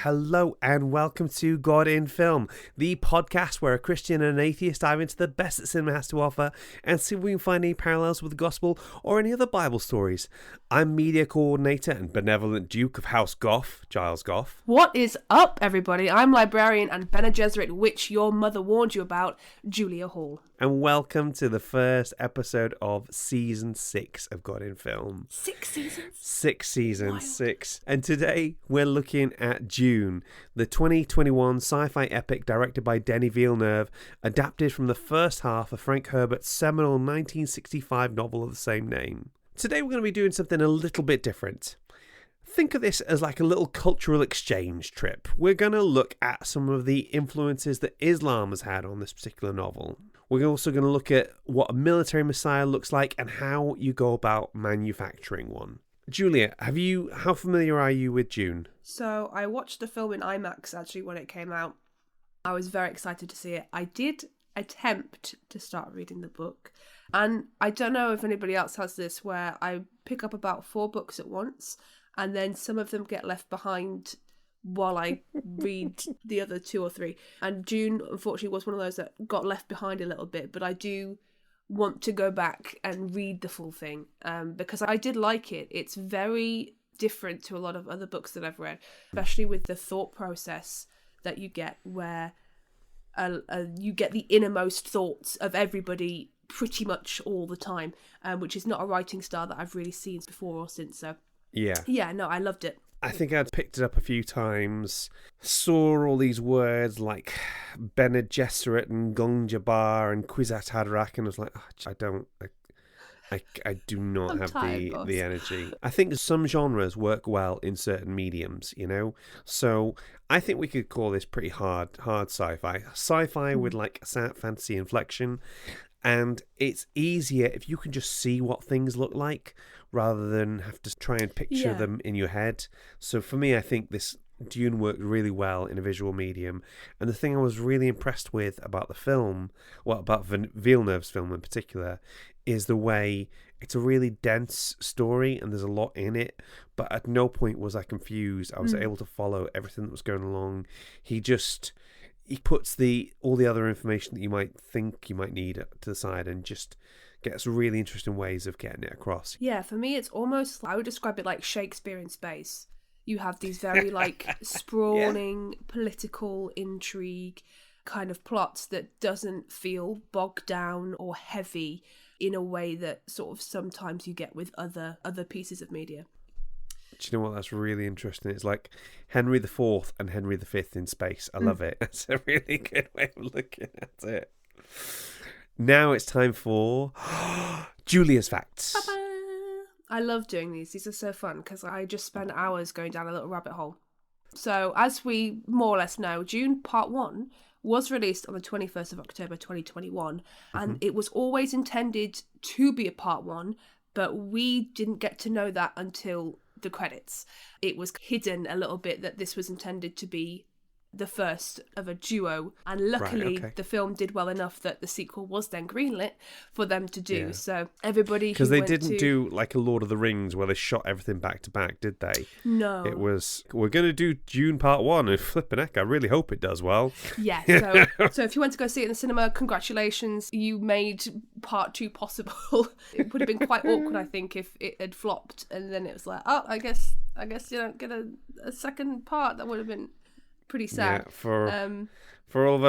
Hello and welcome to God in Film, the podcast where a Christian and an atheist dive into the best that cinema has to offer and see if we can find any parallels with the gospel or any other Bible stories. I'm media coordinator and benevolent Duke of House Goff, Giles Goff. What is up, everybody? I'm librarian and Bene Gesserit witch your mother warned you about, Julia Hall. And welcome to the first episode of Season 6 of God in Film. 6 seasons? 6 seasons, Wild. 6. And today we're looking at Dune, the 2021 sci-fi epic directed by Denis Villeneuve, adapted from the first half of Frank Herbert's seminal 1965 novel of the same name. Today we're going to be doing something a little bit different. Think of this as like a little cultural exchange trip. We're going to look at some of the influences that Islam has had on this particular novel. We're also going to look at what a military messiah looks like and how you go about manufacturing one. Julia, how familiar are you with Dune? So I watched the film in IMAX actually when it came out. I was very excited to see it. I did attempt to start reading the book. And I don't know if anybody else has this where I pick up about 4 books at once and then some of them get left behind while I read the other 2 or 3. And Dune, unfortunately, was one of those that got left behind a little bit. But I do want to go back and read the full thing because I did like it. It's very different to a lot of other books that I've read, especially with the thought process that you get where you get the innermost thoughts of everybody pretty much all the time, which is not a writing style that I've really seen before or since. So yeah, no, I loved it. I think I'd picked it up a few times, saw all these words like Bene Gesserit and Gung Jabbar and Kwisatz Haderach, and I was like, I do not have the energy. I think some genres work well in certain mediums, you know? So I think we could call this pretty hard sci-fi. Sci-fi with like a fantasy inflection. And it's easier if you can just see what things look like rather than have to try and picture them in your head. So for me, I think this Dune worked really well in a visual medium. And the thing I was really impressed with about the film, about Villeneuve's film in particular, is the way it's a really dense story and there's a lot in it. But at no point was I confused. I was able to follow everything that was going along. He puts all the other information that you might think you might need to the side and just gets really interesting ways of getting it across. Yeah, for me, it's almost, I would describe it like Shakespeare in space. You have these very sprawling political intrigue kind of plots that doesn't feel bogged down or heavy in a way that sort of sometimes you get with other pieces of media. Do you know what? That's really interesting. It's like Henry IV and Henry V in space. I love it. That's a really good way of looking at it. Now it's time for Julia's Facts. Ba-ba! I love doing these. These are so fun because I just spend hours going down a little rabbit hole. So as we more or less know, Dune Part 1 was released on the 21st of October 2021 and it was always intended to be a Part 1, but we didn't get to know that until the credits. It was hidden a little bit that this was intended to be the first of a duo, and luckily the film did well enough that the sequel was then greenlit for them to do. So everybody, because they didn't do like a Lord of the Rings where they shot everything back to back, did they? No, it was, we're going to do Dune Part 1 and flipping heck, I really hope it does well. Yeah, so if you went to go see it in the cinema, congratulations, you made Part 2 possible. It would have been quite awkward, I think, if it had flopped and then it was like, oh, I guess you don't get a second part. That would have been pretty sad. Yeah, for all of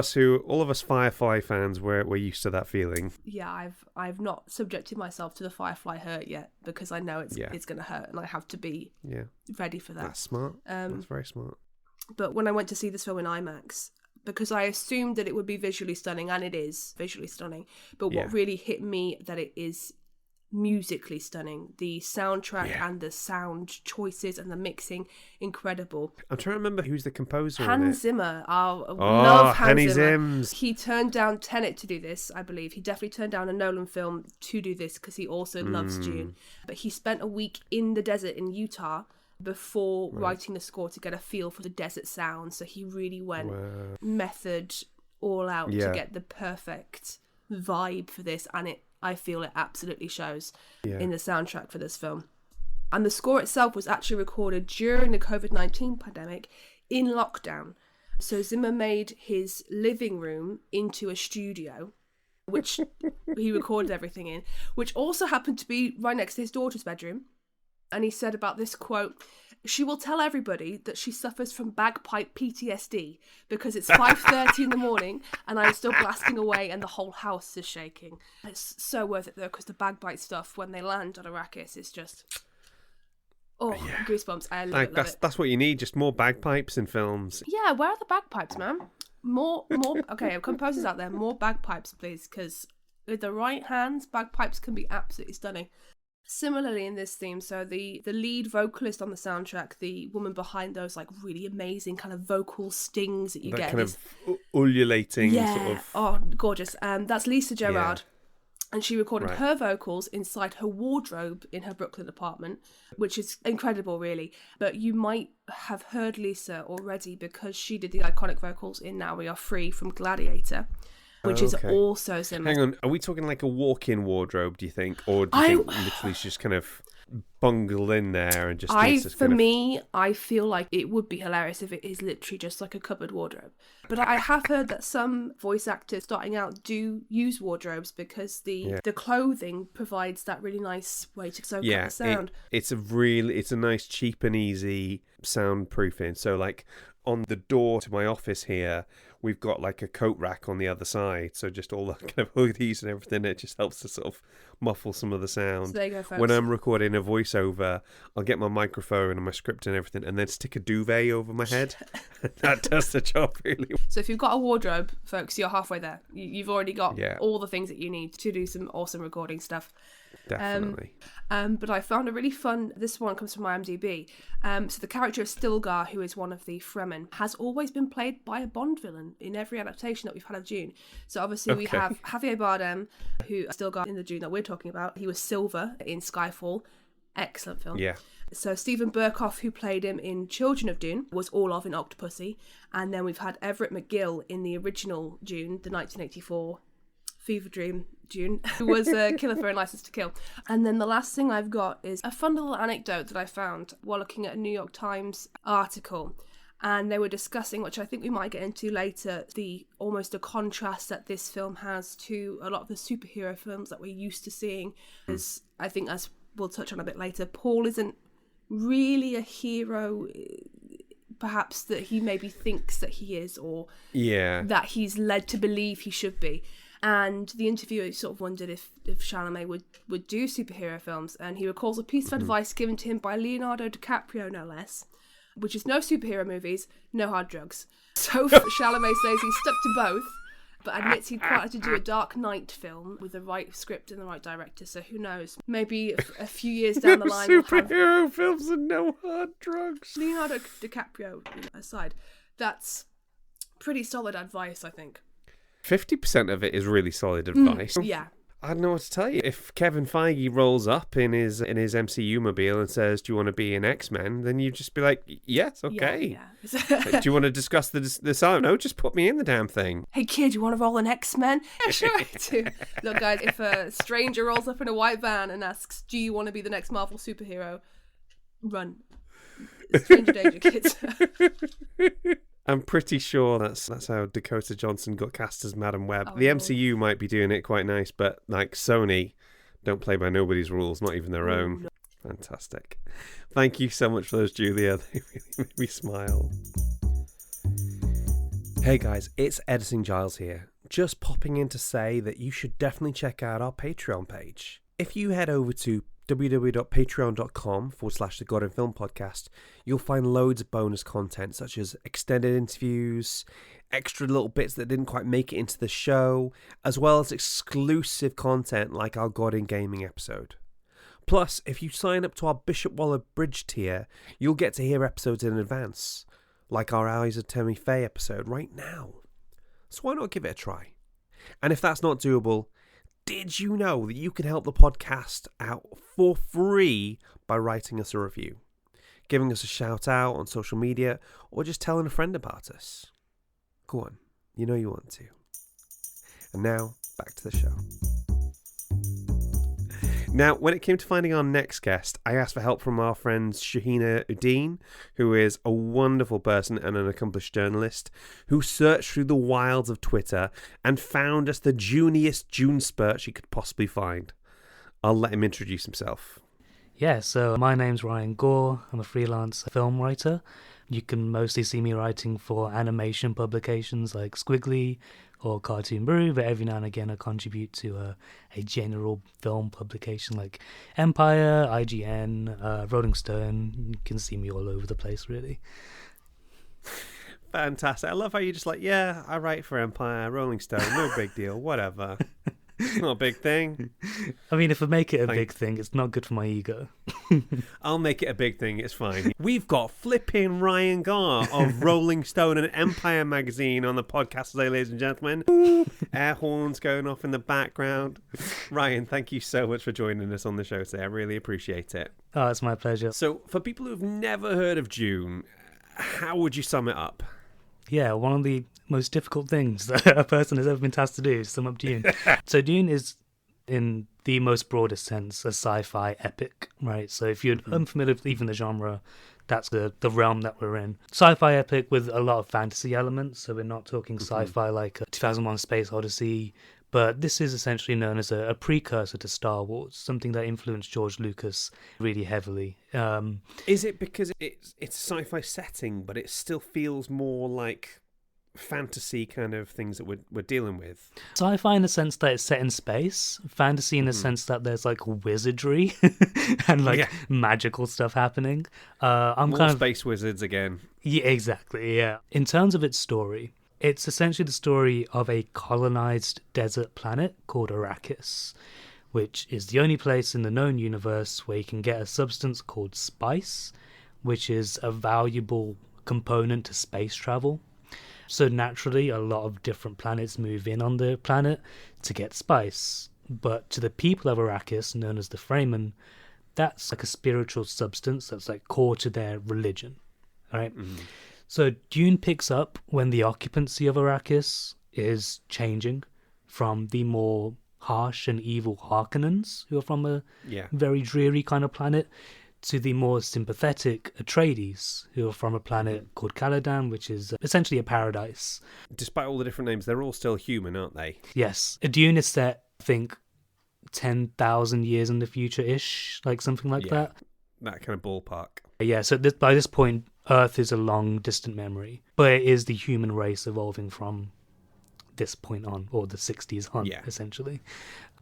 us Firefly fans, we're used to that feeling. Yeah, I've not subjected myself to the Firefly hurt yet because I know it's going to hurt and I have to be ready for that. That's smart. That's very smart. But when I went to see this film in IMAX, because I assumed that it would be visually stunning, and it is visually stunning, but what really hit me that it is musically stunning. The soundtrack and the sound choices and the mixing, incredible. I'm trying to remember who's the composer. Hans Zimmer. I love Hans Zimmer. Zims. He turned down Tenet to do this, I believe. He definitely turned down a Nolan film to do this because he also loves Dune. But he spent a week in the desert in Utah before writing the score to get a feel for the desert sound. So he really went method all out to get the perfect vibe for this, and I feel it absolutely shows in the soundtrack for this film. And the score itself was actually recorded during the COVID-19 pandemic in lockdown. So Zimmer made his living room into a studio, which he recorded everything in, which also happened to be right next to his daughter's bedroom. And he said about this quote, "She will tell everybody that she suffers from bagpipe PTSD because it's 5:30 in the morning and I'm still blasting away and the whole house is shaking." It's so worth it though, because the bagpipe stuff, when they land on Arrakis, is just... goosebumps. I love it. That's what you need, just more bagpipes in films. Yeah, where are the bagpipes, man? More. Okay, composers out there, more bagpipes, please, because with the right hands, bagpipes can be absolutely stunning. Similarly in this theme, so the lead vocalist on the soundtrack, the woman behind those like really amazing kind of vocal stings that you get, kind of ululating sort of... Oh, gorgeous. That's Lisa Gerrard. And she recorded her vocals inside her wardrobe in her Brooklyn apartment, which is incredible, really. But you might have heard Lisa already because she did the iconic vocals in Now We Are Free from Gladiator, which is also similar. Hang on, are we talking like a walk-in wardrobe, do you think? Or do you think literally she's just kind of bungled in there and just... I feel like it would be hilarious if it is literally just like a cupboard wardrobe. But I have heard that some voice actors starting out do use wardrobes because the clothing provides that really nice way to soak up the sound. It's a nice, cheap and easy soundproofing. So like on the door to my office here, we've got like a coat rack on the other side, so just all the kind of hoodies and everything. It just helps to sort of muffle some of the sound. So there you go, folks. When I'm recording a voiceover, I'll get my microphone and my script and everything, and then stick a duvet over my head. That does the job really well. So if you've got a wardrobe, folks, you're halfway there. You've already got all the things that you need to do some awesome recording stuff. Definitely. But I found a really fun... This one comes from IMDb. So the character of Stilgar, who is one of the Fremen, has always been played by a Bond villain in every adaptation that we've had of Dune. So obviously we have Javier Bardem, who Stilgar in the Dune that we're talking about. He was Silver in Skyfall. Excellent film. Yeah. So Stephen Burkoff, who played him in Children of Dune, was Orlov in Octopussy. And then we've had Everett McGill in the original Dune, the 1984 Fever Dream Dune, who was a killer for a License to Kill. And then the last thing I've got is a fun little anecdote that I found while looking at a New York Times article. And they were discussing, which I think we might get into later, the almost a contrast that this film has to a lot of the superhero films that we're used to seeing. As I think, as we'll touch on a bit later, Paul isn't really a hero, perhaps, that he maybe thinks that he is, or that he's led to believe he should be. And the interviewer sort of wondered if Chalamet would do superhero films, and he recalls a piece of advice given to him by Leonardo DiCaprio, no less, which is no superhero movies, no hard drugs. So Chalamet says he's stuck to both, but admits he'd quite like to do a Dark Knight film with the right script and the right director. So who knows? Maybe a few years down the line, superhero films and no hard drugs. Leonardo DiCaprio aside, that's pretty solid advice, I think. 50% of it is really solid advice. Yeah. I don't know what to tell you. If Kevin Feige rolls up in his MCU mobile and says, "Do you want to be an X-Men?" then you just be like, "Yes, okay." Yeah. Do you want to discuss this? Oh no, just put me in the damn thing. Hey kid, you want to roll an X-Men? Yeah, sure I do. Look guys, if a stranger rolls up in a white van and asks, "Do you want to be the next Marvel superhero?" Run. Stranger danger, kids. I'm pretty sure that's how Dakota Johnson got cast as Madam Web. The MCU might be doing it quite nice, but like Sony don't play by nobody's rules, not even their own. No. Fantastic. Thank you so much for those, Julia. They really made me smile. Hey guys, it's Edison Giles here. Just popping in to say that you should definitely check out our Patreon page. If you head over to www.patreon.com/The God in Film Podcast, you'll find loads of bonus content such as extended interviews, extra little bits that didn't quite make it into the show, as well as exclusive content like our God in Gaming episode. Plus, if you sign up to our Bishop Waller Bridge tier, you'll get to hear episodes in advance, like our Eyes of Tammy Faye episode right now. So why not give it a try? And if that's not doable, did you know that you can help the podcast out for free by writing us a review, giving us a shout out on social media, or just telling a friend about us? Go on, you know you want to. And now, back to the show. Now, when it came to finding our next guest, I asked for help from our friend Shahina Uddin, who is a wonderful person and an accomplished journalist, who searched through the wilds of Twitter and found us the Juniest June spurt she could possibly find. I'll let him introduce himself. Yeah, so my name's Ryan Gore. I'm a freelance film writer. You can mostly see me writing for animation publications like Squiggly or Cartoon Brew, but every now and again I contribute to a general film publication like Empire, IGN, Rolling Stone. You can see me all over the place, really. Fantastic. I love how you're just like, yeah, I write for Empire, Rolling Stone, no big deal, whatever. It's not a big thing. I mean, if I make it a big thing, it's not good for my ego. I'll make it a big thing, it's fine. We've got flipping Ryan Gar of Rolling Stone and Empire magazine on the podcast today, ladies and gentlemen. Air horns going off in the background. Ryan, thank you so much for joining us on the show today. I really appreciate it. Oh, it's my pleasure. So, for people who've never heard of Dune, how would you sum it up? Yeah, one of the most difficult things that a person has ever been tasked to do is sum up Dune. So Dune is, in the most broadest sense, a sci-fi epic, right? So if you're unfamiliar with even the genre, that's the realm that we're in. Sci-fi epic with a lot of fantasy elements, so we're not talking sci-fi like 2001 Space Odyssey, but this is essentially known as a precursor to Star Wars, something that influenced George Lucas really heavily. Is it because it's a sci-fi setting, but it still feels more like fantasy kind of things that we're dealing with? Sci-fi in the sense that it's set in space, fantasy in the sense that there's like wizardry and like magical stuff happening. I'm more kind of space wizards again. Yeah, exactly. Yeah. In terms of its story, it's essentially the story of a colonized desert planet called Arrakis, which is the only place in the known universe where you can get a substance called spice, which is a valuable component to space travel. So naturally, a lot of different planets move in on the planet to get spice. But to the people of Arrakis, known as the Fremen, that's like a spiritual substance that's like core to their religion, right? Mm-hmm. So Dune picks up when the occupancy of Arrakis is changing from the more harsh and evil Harkonnens, who are from a very dreary kind of planet, to the more sympathetic Atreides, who are from a planet called Caladan, which is essentially a paradise. Despite all the different names, they're all still human, aren't they? Yes. Dune is set, I think, 10,000 years in the future-ish, like something like that. That kind of ballpark. Yeah, so by this point, Earth is a long, distant memory, but it is the human race evolving from this point on, or the 60s on, essentially.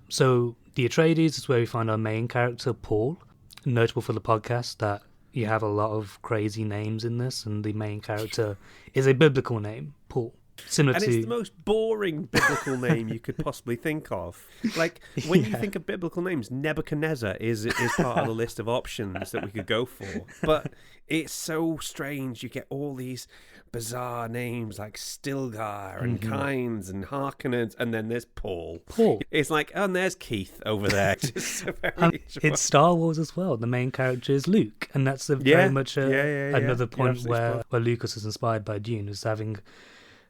So the Atreides is where we find our main character, Paul. Notable for the podcast that you have a lot of crazy names in this, and the main character is a biblical name, Paul. Similar and to... it's the most boring biblical name you could possibly think of. Like, when you think of biblical names, Nebuchadnezzar is part of the list of options that we could go for. But it's so strange. You get all these bizarre names like Stilgar and Kynes and Harkonnens, and then there's Paul. It's like, oh, and there's Keith over there. It's Star Wars as well. The main character is Luke, and that's very much another point where Lucas is inspired by Dune, is having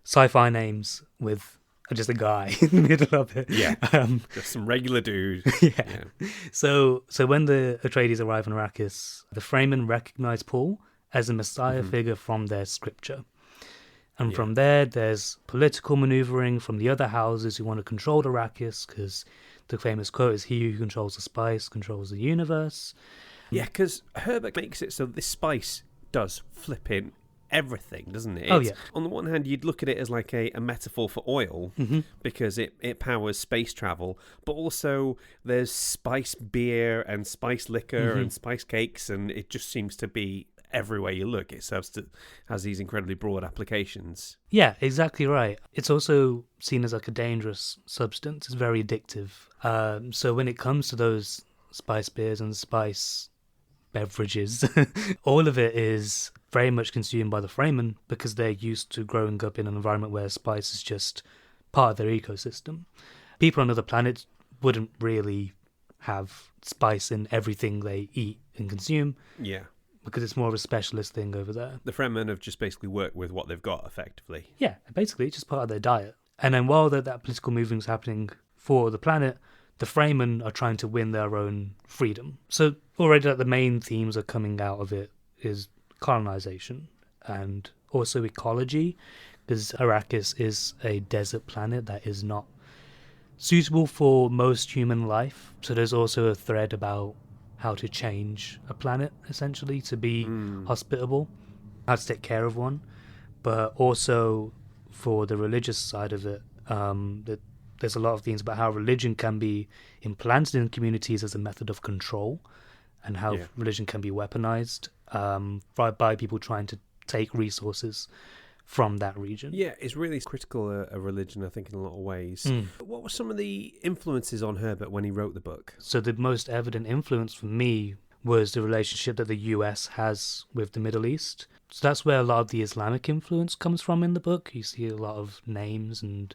sci-fi names with just a guy in the middle of it. Yeah, just some regular dude. So when the Atreides arrive in Arrakis, the Fremen recognize Paul as a messiah figure from their scripture. And from there's political maneuvering from the other houses who want to control Arrakis, because the famous quote is, "He who controls the spice controls the universe." Yeah, because Herbert makes it so this spice does flip in everything, doesn't it? On the one hand, you'd look at it as like a metaphor for oil, because it powers space travel, but also there's spice beer and spice liquor and spice cakes, and it just seems to be everywhere you look. It has these incredibly broad applications. Yeah, exactly right. It's also seen as like a dangerous substance. It's very addictive. So when it comes to those spice beers and spice beverages, all of it is very much consumed by the Fremen because they're used to growing up in an environment where spice is just part of their ecosystem. People on other planets wouldn't really have spice in everything they eat and consume. Yeah. Because it's more of a specialist thing over there. The Fremen have just basically worked with what they've got, effectively. Yeah, basically it's just part of their diet. And then while that political movement is happening for the planet, the Fremen are trying to win their own freedom. So already the main themes are coming out of it is colonization and also ecology, because Arrakis is a desert planet that is not suitable for most human life. So there's also a thread about how to change a planet, essentially, to be hospitable, how to take care of one. But also for the religious side of it, there's a lot of things about how religion can be implanted in communities as a method of control, and how religion can be weaponized by people trying to take resources from that region. Yeah, it's really critical a religion, I think, in a lot of ways. What were some of the influences on Herbert when he wrote the book? So the most evident influence for me was the relationship that the US has with the Middle East. So that's where a lot of the Islamic influence comes from in the book. You see a lot of names and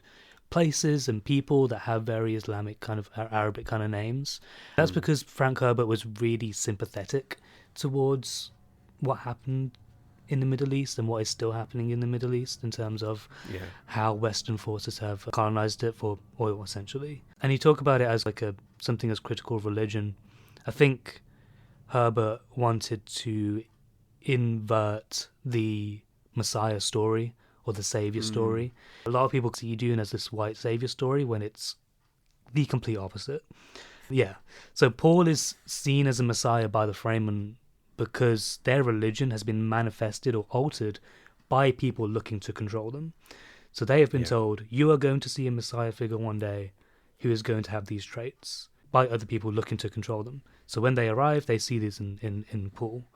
places and people that have very Islamic kind of Arabic kind of names. That's because Frank Herbert was really sympathetic towards what happened in the Middle East and what is still happening in the Middle East in terms of how Western forces have colonized it for oil, essentially. And he talked about it as like something as critical of religion. I think Herbert wanted to invert the Messiah story or the Savior story. A lot of people see Dune as this white Savior story when it's the complete opposite. Yeah. So Paul is seen as a Messiah by the Fremen because their religion has been manifested or altered by people looking to control them. So they have been told, you are going to see a Messiah figure one day who is going to have these traits, by other people looking to control them. So when they arrive, they see this in Paul.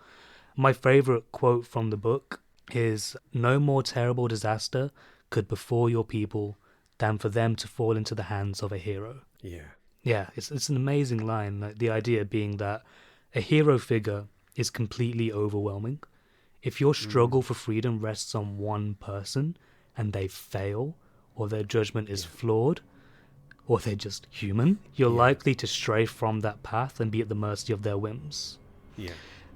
My favourite quote from the book is, no more terrible disaster could befall your people than for them to fall into the hands of a hero. Yeah, it's an amazing line. Like, the idea being that a hero figure is completely overwhelming. If your struggle for freedom rests on one person and they fail, or their judgment is flawed, or they're just human, you're likely to stray from that path and be at the mercy of their whims.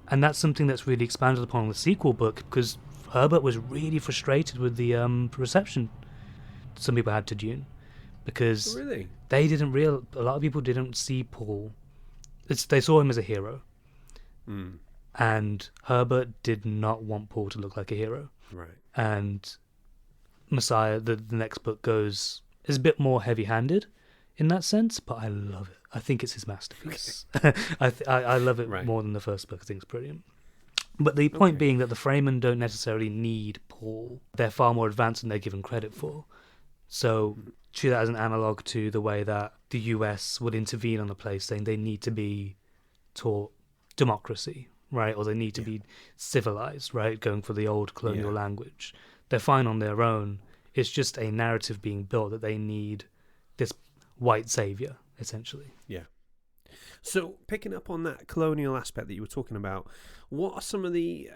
And that's something that's really expanded upon in the sequel book, because Herbert was really frustrated with the reception some people had to Dune, because they didn't a lot of people didn't see Paul. They saw him as a hero. And Herbert did not want Paul to look like a hero. And Messiah, the next book, is a bit more heavy-handed in that sense, but I love it. I think it's his masterpiece. I love it more than the first book. I think it's brilliant. But the point being that the Fremen don't necessarily need Paul. They're far more advanced than they're given credit for. So treat that as an analogue to the way that the US would intervene on a place, saying they need to be taught democracy, right? Or they need to be civilized, right? Going for the old colonial language. They're fine on their own. It's just a narrative being built that they need this white savior, essentially. So picking up on that colonial aspect that you were talking about, what are some of the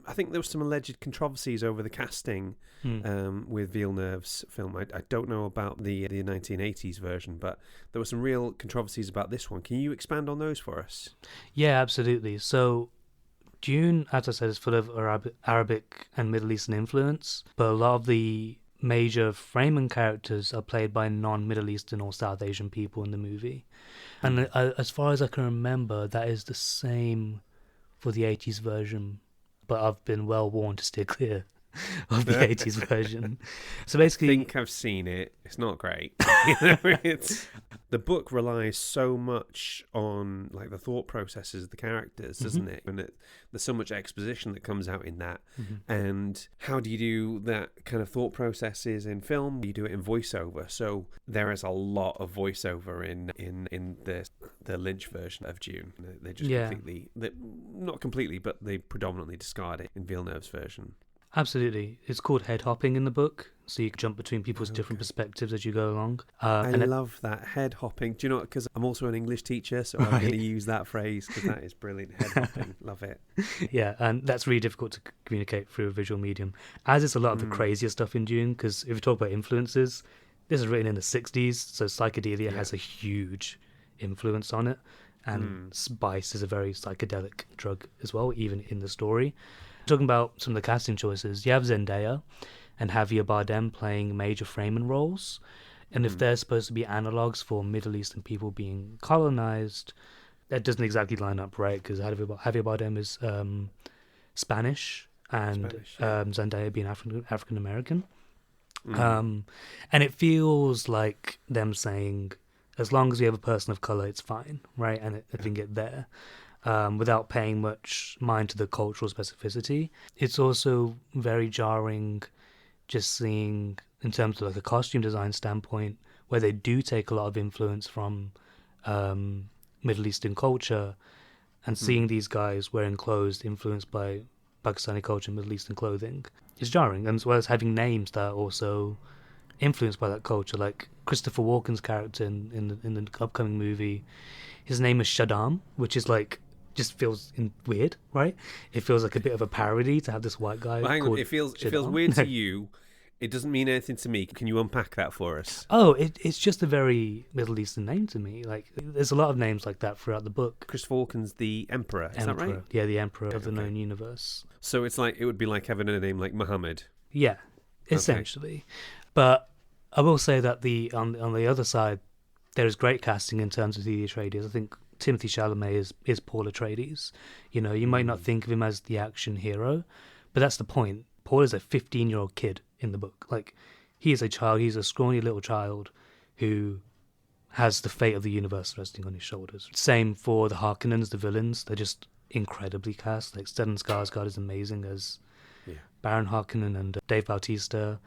I think there was some alleged controversies over the casting with Villeneuve's film. I don't know about the 1980s version, but there were some real controversies about this one. Can you expand on those for us? Yeah, absolutely. So Dune, as I said, is full of Arabic and Middle Eastern influence, but a lot of the major Fremen characters are played by non-Middle Eastern or South Asian people in the movie. And as far as I can remember, that is the same for the 80s version, but I've been well warned to steer clear of the 80s version. So basically, I think I've seen it. It's not great. The book relies so much on like the thought processes of the characters, doesn't it? And there's so much exposition that comes out in that. And how do you do that kind of thought processes in film? You do it in voiceover. So there is a lot of voiceover in the Lynch version of Dune. They just not completely, but they predominantly discard it in Villeneuve's version. Absolutely. It's called head hopping in the book, so you can jump between people's different perspectives as you go along. I love that, head hopping. Do you know, because I'm also an English teacher, so I'm going to use that phrase because that is brilliant. Head hopping. Love it. Yeah, and that's really difficult to communicate through a visual medium, as is a lot of the crazier stuff in Dune, because if you talk about influences, this is written in the 60s, so psychedelia has a huge influence on it, and spice is a very psychedelic drug as well, even in the story. Talking about some of the casting choices, you have Zendaya and Javier Bardem playing major Fremen roles. And if they're supposed to be analogues for Middle Eastern people being colonized, that doesn't exactly line up, right? Because Javier Bardem is Spanish, and Zendaya being African American. And it feels like them saying, as long as we have a person of color, it's fine, right? And it can get there without paying much mind to the cultural specificity. It's also very jarring just seeing, in terms of like a costume design standpoint, where they do take a lot of influence from Middle Eastern culture, and seeing these guys wearing clothes influenced by Pakistani culture and Middle Eastern clothing is jarring, and as well as having names that are also influenced by that culture, like Christopher Walken's character in the upcoming movie, his name is Shaddam, which is like, just feels weird, right? It feels like a bit of a parody to have this white guy. Well, hang on, it feels weird to you. It doesn't mean anything to me. Can you unpack that for us? Oh, it's just a very Middle Eastern name to me. Like, there's a lot of names like that throughout the book. Christopher Walken's the Emperor, is that right? Yeah, the Emperor of the known universe. So it's like, it would be like having a name like Muhammad. Yeah, essentially. But I will say that on the other side, there is great casting in terms of the Atreides. I think Timothy Chalamet is Paul Atreides. You know, you might not think of him as the action hero, but that's the point. Paul is a 15-year-old kid in the book. Like, he is a child. He's a scrawny little child who has the fate of the universe resting on his shoulders. Same for the Harkonnens, the villains. They're just incredibly cast. Like, Stellan Skarsgård is amazing as Baron Harkonnen, and Dave Bautista,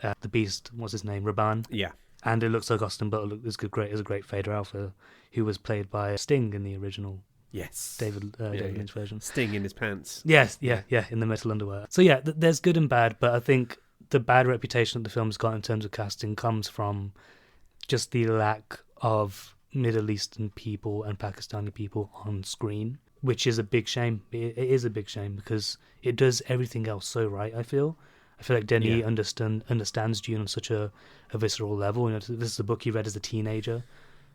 the Beast, what's his name, Raban. Yeah. And it looks like Austin Butler is a great Vader Alpha, who was played by Sting in the original. Yes. David Lynch version. Sting in his pants. Yes, yeah, in the metal underwear. So yeah, there's good and bad, but I think the bad reputation that the film's got in terms of casting comes from just the lack of Middle Eastern people and Pakistani people on screen, which is a big shame. It is a big shame because it does everything else so right, I feel like Denis understands Dune on such a visceral level. You know, this is a book he read as a teenager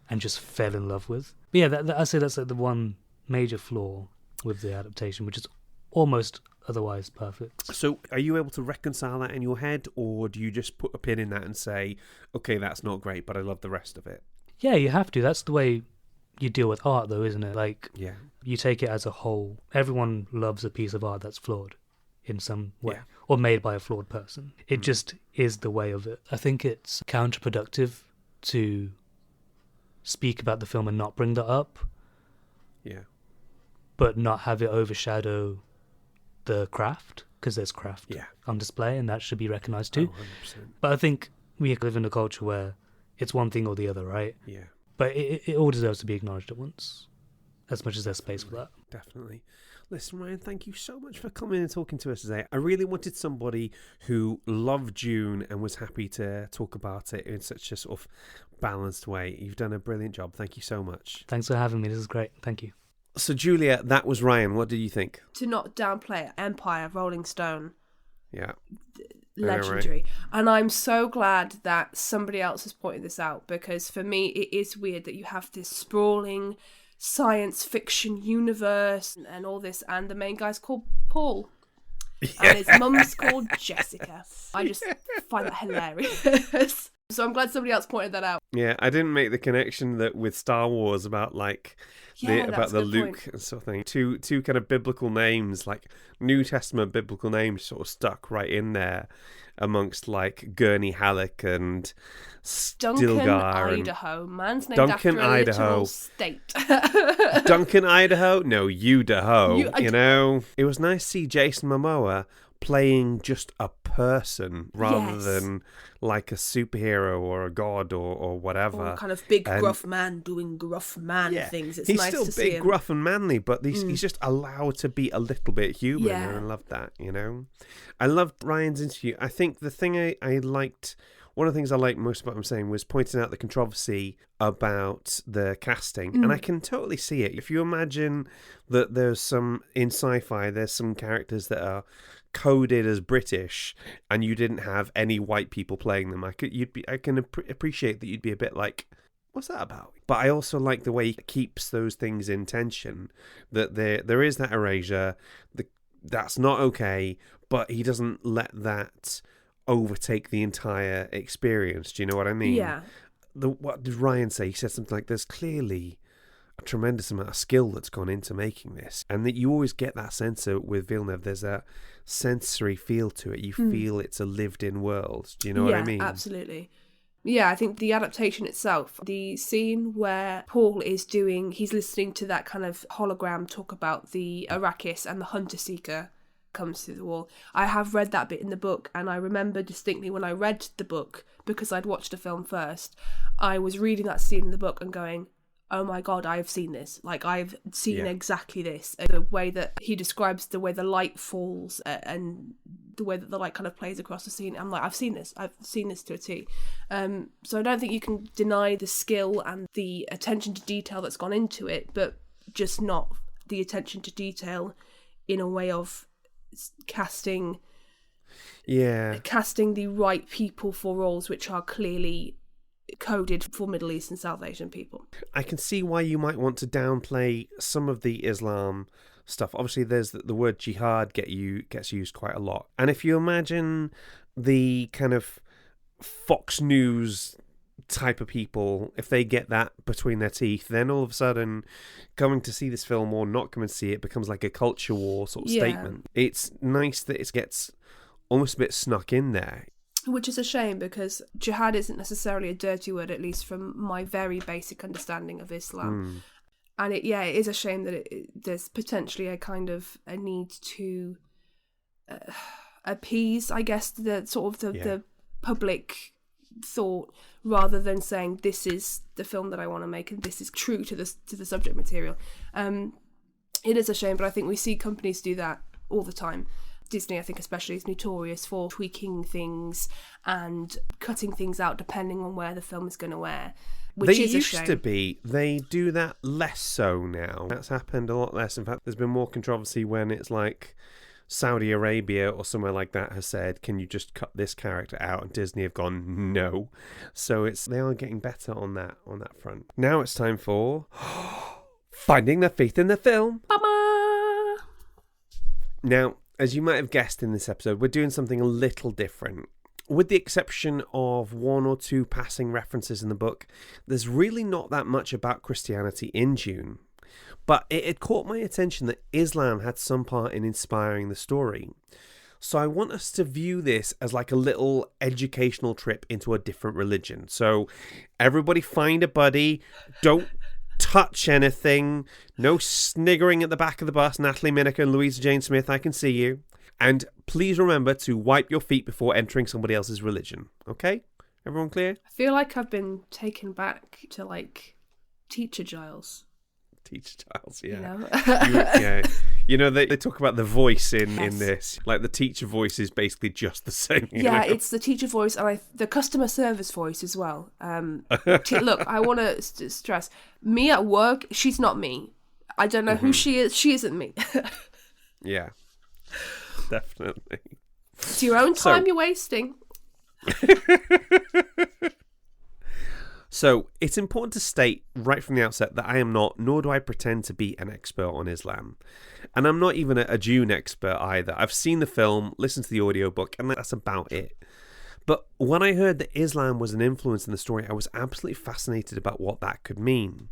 and just fell in love with. But yeah, I'd say that's like the one major flaw with the adaptation, which is almost otherwise perfect. So are you able to reconcile that in your head, or do you just put a pin in that and say, okay, that's not great, but I love the rest of it? Yeah, you have to. That's the way you deal with art, though, isn't it? Like, yeah, you take it as a whole. Everyone loves a piece of art that's flawed in some way, or made by a flawed person. It just is the way of it. I think it's counterproductive to speak about the film and not bring that up. Yeah. But not have it overshadow the craft, because there's craft on display, and that should be recognised too. 100%. But I think we live in a culture where it's one thing or the other, right? Yeah. But it all deserves to be acknowledged at once, as much as there's space for that. Definitely. Listen, Ryan, thank you so much for coming and talking to us today. I really wanted somebody who loved Dune and was happy to talk about it in such a sort of balanced way. You've done a brilliant job. Thank you so much. Thanks for having me. This is great. Thank you. So, Julia, that was Ryan. What did you think? To not downplay Empire, Rolling Stone. Yeah. Legendary. And I'm so glad that somebody else has pointed this out, because for me, it is weird that you have this sprawling science fiction universe and all this, and the main guy's called Paul. And his mum's called Jessica. I just find that hilarious. So I'm glad somebody else pointed that out. Yeah, I didn't make the connection that with Star Wars about like about the Luke and sort of thing. Two kind of biblical names, like New Testament biblical names, sort of stuck right in there amongst like Gurney Halleck and Duncan, Idaho. Man's named Duncan, after a Idaho. literal state. Duncan, Idaho? No, Idaho. You know, it was nice to see Jason Momoa playing just a person rather than like a superhero or a god or whatever. Or kind of big gruff man doing gruff man things. It's nice to see him. He's still big, gruff and manly, but he's just allowed to be a little bit human, and I love that, you know. I loved Ryan's interview. I think the thing I liked, one of the things I liked most about him saying was pointing out the controversy about the casting. And I can totally see it. If you imagine that there's some, in sci-fi, there's some characters that are coded as British and you didn't have any white people playing them, I can appreciate that you'd be a bit like, what's that about? But I also like the way he keeps those things in tension, that there is that erasure, that's not okay, but he doesn't let that overtake the entire experience. Do you know what I mean? Yeah. What did Ryan say? He said something like, there's clearly a tremendous amount of skill that's gone into making this. And that you always get that sense of, with Villeneuve, there's a sensory feel to it. You feel it's a lived-in world. Do you know what I mean? Yeah, absolutely. Yeah, I think the adaptation itself, the scene where Paul he's listening to that kind of hologram talk about the Arrakis and the Hunter Seeker comes through the wall. I have read that bit in the book, and I remember distinctly when I read the book, because I'd watched the film first, I was reading that scene in the book and going, oh my God, I've seen this. Like, I've seen exactly this. The way that he describes the way the light falls and the way that the light kind of plays across the scene. I'm like, I've seen this. I've seen this to a T. So I don't think you can deny the skill and the attention to detail that's gone into it, but just not the attention to detail in a way of casting the right people for roles which are clearly coded for Middle East and South Asian people. I can see why you might want to downplay some of the Islam stuff. Obviously, there's the word jihad gets used quite a lot. And if you imagine the kind of Fox News type of people, if they get that between their teeth, then all of a sudden coming to see this film or not coming to see it becomes like a culture war sort of statement. It's nice that it gets almost a bit snuck in there. Which is a shame, because jihad isn't necessarily a dirty word, at least from my very basic understanding of Islam. And it is a shame that there's potentially a kind of a need to appease, I guess, the public thought, rather than saying this is the film that I want to make and this is true to the subject material. It is a shame, but I think we see companies do that all the time. Disney, I think especially, is notorious for tweaking things and cutting things out depending on where the film is going to air, which is a shame. They used to be. They do that less so now. That's happened a lot less. In fact, there's been more controversy when it's like Saudi Arabia or somewhere like that has said, can you just cut this character out? And Disney have gone, no. So they are getting better on that front. Now it's time for Finding the Faith in the Film. Ba-ba! Now, as you might have guessed in this episode, we're doing something a little different. With the exception of one or two passing references in the book, there's really not that much about Christianity in Dune. But it caught my attention that Islam had some part in inspiring the story. So I want us to view this as like a little educational trip into a different religion. So everybody find a buddy, don't touch anything, no sniggering at the back of the bus. Natalie Minnick and Louisa Jane Smith, I can see you. And please remember to wipe your feet before entering somebody else's religion. Okay? Everyone clear? I feel like I've been taken back to like Teacher Giles. Teacher Giles, yeah. You know? Yeah. You know, they talk about the voice in this. Like, the teacher voice is basically just the same. Yeah, know? it's the teacher voice and the customer service voice as well. Look, I want to stress, me at work, she's not me. I don't know who she is. She isn't me. Yeah, definitely. It's your own time you're wasting. So, it's important to state right from the outset that I am not, nor do I pretend to be an expert on Islam. And I'm not even a Dune expert either. I've seen the film, listened to the audiobook, and that's about it. But when I heard that Islam was an influence in the story, I was absolutely fascinated about what that could mean.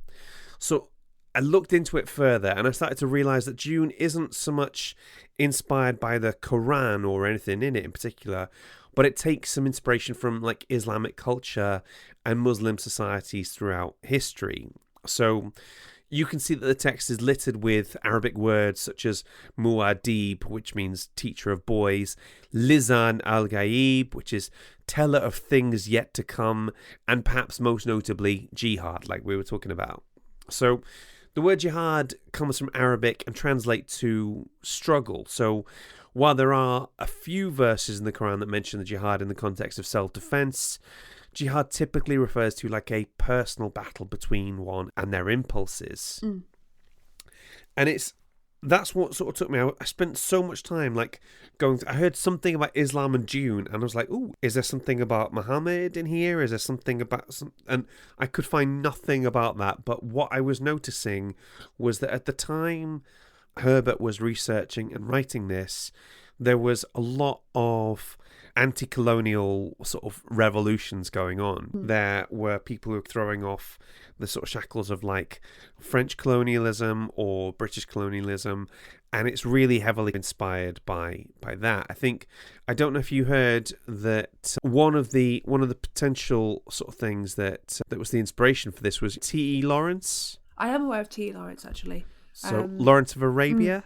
So, I looked into it further, and I started to realise that Dune isn't so much inspired by the Quran or anything in it in particular, but it takes some inspiration from like Islamic culture and Muslim societies throughout history. So you can see that the text is littered with Arabic words such as muad'dib, which means teacher of boys, lisan al-ghaib, which is teller of things yet to come, and perhaps most notably jihad, like we were talking about. So the word jihad comes from Arabic and translates to struggle. So while there are a few verses in the Quran that mention the jihad in the context of self-defense, jihad typically refers to like a personal battle between one and their impulses. And that's what sort of took me. I spent so much time like I heard something about Islam and Dune, and I was like, "Ooh, is there something about Muhammad in here? Is there something about some?" And I could find nothing about that. But what I was noticing was that at the time Herbert was researching and writing this, there was a lot of anti-colonial sort of revolutions going on. There were people who were throwing off the sort of shackles of like French colonialism or British colonialism, and it's really heavily inspired by that. I don't know if you heard that one of the potential sort of things that was the inspiration for this was T.E. Lawrence. I am aware of T.E. Lawrence, actually. So Lawrence of Arabia.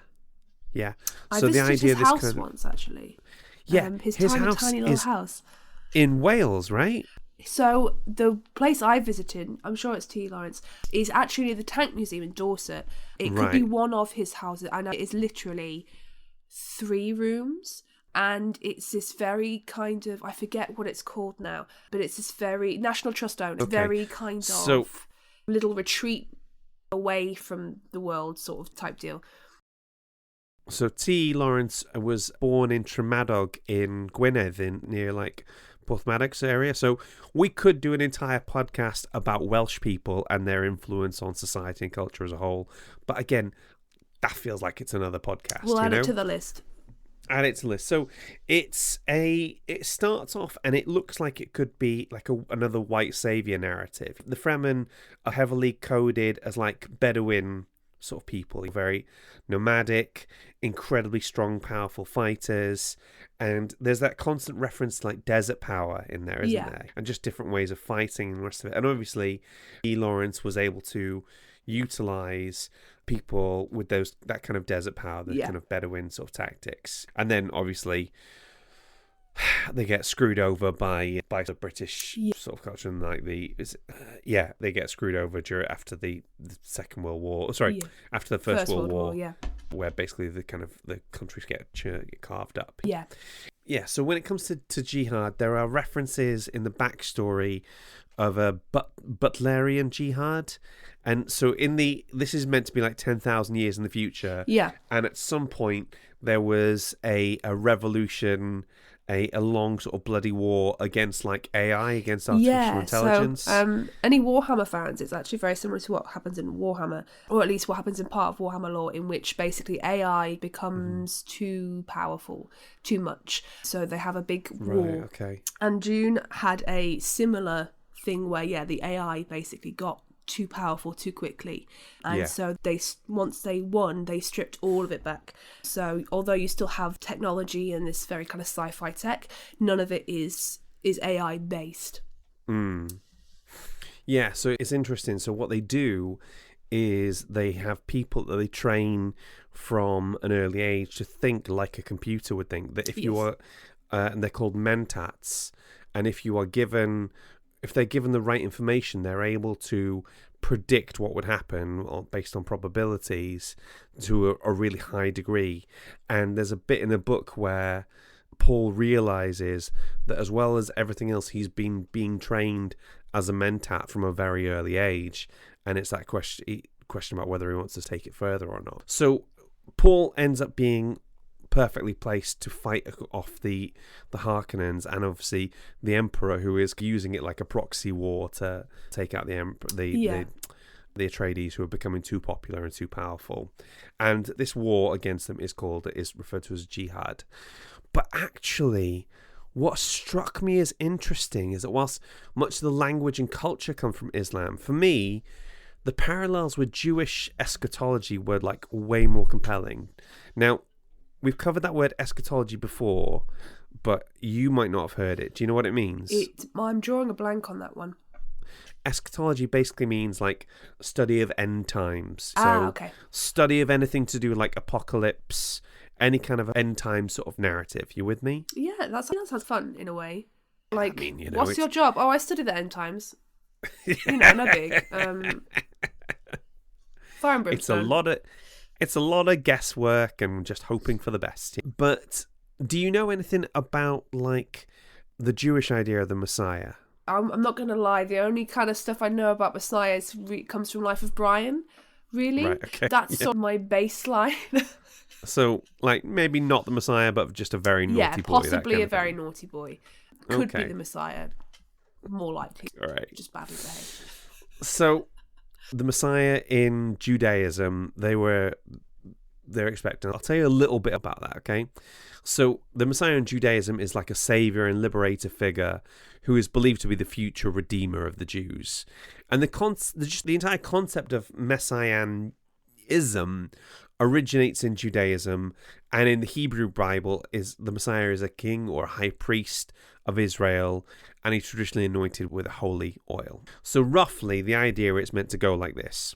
Yeah. I So the visited idea his of this house once, actually. Yeah, his his tiny, house tiny little is house. in Wales, right? So the place I visited, I'm sure it's T. Lawrence, is actually the Tank Museum in Dorset. It could be one of his houses, and it is literally 3 rooms. And it's this very kind of, I forget what it's called now, but it's this very National Trust owned, very kind of little retreat away from the world sort of type deal. So T. Lawrence was born in Tremadog in Gwynedd, near like Porthmadog's area. So we could do an entire podcast about Welsh people and their influence on society and culture as a whole. But again, that feels like it's another podcast. We'll add it to the list. Add it to the list. So it starts off and it looks like it could be like another white savior narrative. The Fremen are heavily coded as like Bedouin sort of people, very nomadic, incredibly strong, powerful fighters, and there's that constant reference to like desert power in there, isn't there? And just different ways of fighting and the rest of it. And obviously, E. Lawrence was able to utilize people with that kind of desert power, the kind of Bedouin sort of tactics, and then obviously they get screwed over by the British sort of culture, and like they get screwed over after the Second World War. After the First World War, where basically the countries get carved up. Yeah. So when it comes to jihad, there are references in the backstory of a Butlerian jihad, and so this is meant to be like 10,000 years in the future. Yeah. And at some point there was a revolution. A long sort of bloody war against like AI, against artificial intelligence. So any Warhammer fans, it's actually very similar to what happens in Warhammer, or at least what happens in part of Warhammer lore, in which basically AI becomes too powerful, too much. So they have a big war. Okay. And Dune had a similar thing where the AI basically got too powerful too quickly, and so once they won, they stripped all of it back. So although you still have technology and this very kind of sci-fi tech, none of it is AI based. Yeah, so it's interesting. So what they do is they have people that they train from an early age to think like a computer would think. That if you are, and they're called mentats, and if they're given the right information, they're able to predict what would happen based on probabilities to a really high degree. And there's a bit in the book where Paul realizes that as well as everything else, he's been being trained as a mentat from a very early age. And it's that question about whether he wants to take it further or not. So Paul ends up being perfectly placed to fight off the Harkonnens and obviously the Emperor, who is using it like a proxy war to take out the Atreides, who are becoming too popular and too powerful. And this war against them is referred to as jihad. But actually, what struck me as interesting is that whilst much of the language and culture come from Islam, for me, the parallels with Jewish eschatology were like way more compelling. Now, we've covered that word eschatology before, but you might not have heard it. Do you know what it means? I'm drawing a blank on that one. Eschatology basically means like study of end times. Okay. Study of anything to do with like apocalypse, any kind of end time sort of narrative. You with me? Yeah, that sounds fun in a way. Like, I mean, what's your job? Oh, I study the end times. No big. Fire and brimstone. It's a lot of guesswork and just hoping for the best. But do you know anything about like the Jewish idea of the Messiah? I'm not going to lie. The only kind of stuff I know about Messiah comes from Life of Brian. Really? Right, okay. That's sort of my baseline. So, like, maybe not the Messiah, but just a very naughty boy. Yeah, possibly a very naughty boy. Could be the Messiah. More likely. All right. Just badly behaved. So, the Messiah in Judaism, they were they're expecting. I'll tell you a little bit about that, okay? So the Messiah in Judaism is like a savior and liberator figure who is believed to be the future redeemer of the Jews. And the entire concept of messianism originates in Judaism, and in the Hebrew Bible is the Messiah is a king or a high priest of Israel, and he's traditionally anointed with holy oil. So roughly the idea is meant to go like this.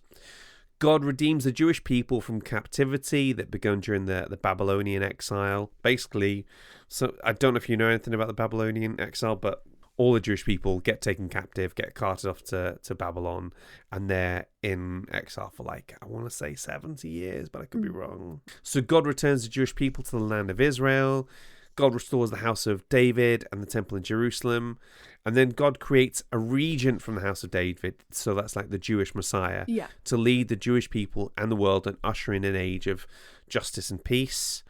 God redeems the Jewish people from captivity that began during the Babylonian exile. Basically, so I don't know if you know anything about the Babylonian exile, but all the Jewish people get taken captive, get carted off to Babylon, and they're in exile for like, I want to say 70 years, but I could be wrong. So God returns the Jewish people to the land of Israel. God restores the house of David and the temple in Jerusalem. And then God creates a regent from the house of David, so that's like the Jewish Messiah, to lead the Jewish people and the world and usher in an age of justice and peace.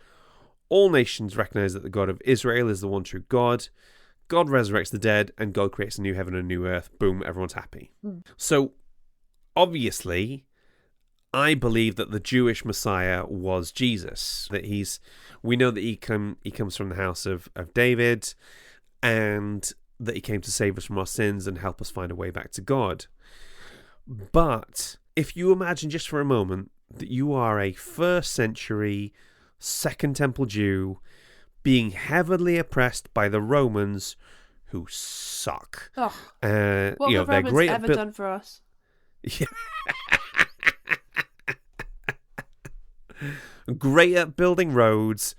All nations recognize that the God of Israel is the one true God. God resurrects the dead, and God creates a new heaven and a new earth. Boom, everyone's happy. So, obviously, I believe that the Jewish Messiah was Jesus. That we know that he comes from the house of David, and that he came to save us from our sins and help us find a way back to God. But if you imagine just for a moment that you are a first century Second Temple Jew being heavily oppressed by the Romans, who suck. Oh, what have the Romans ever done for us? Yeah. Great at building roads,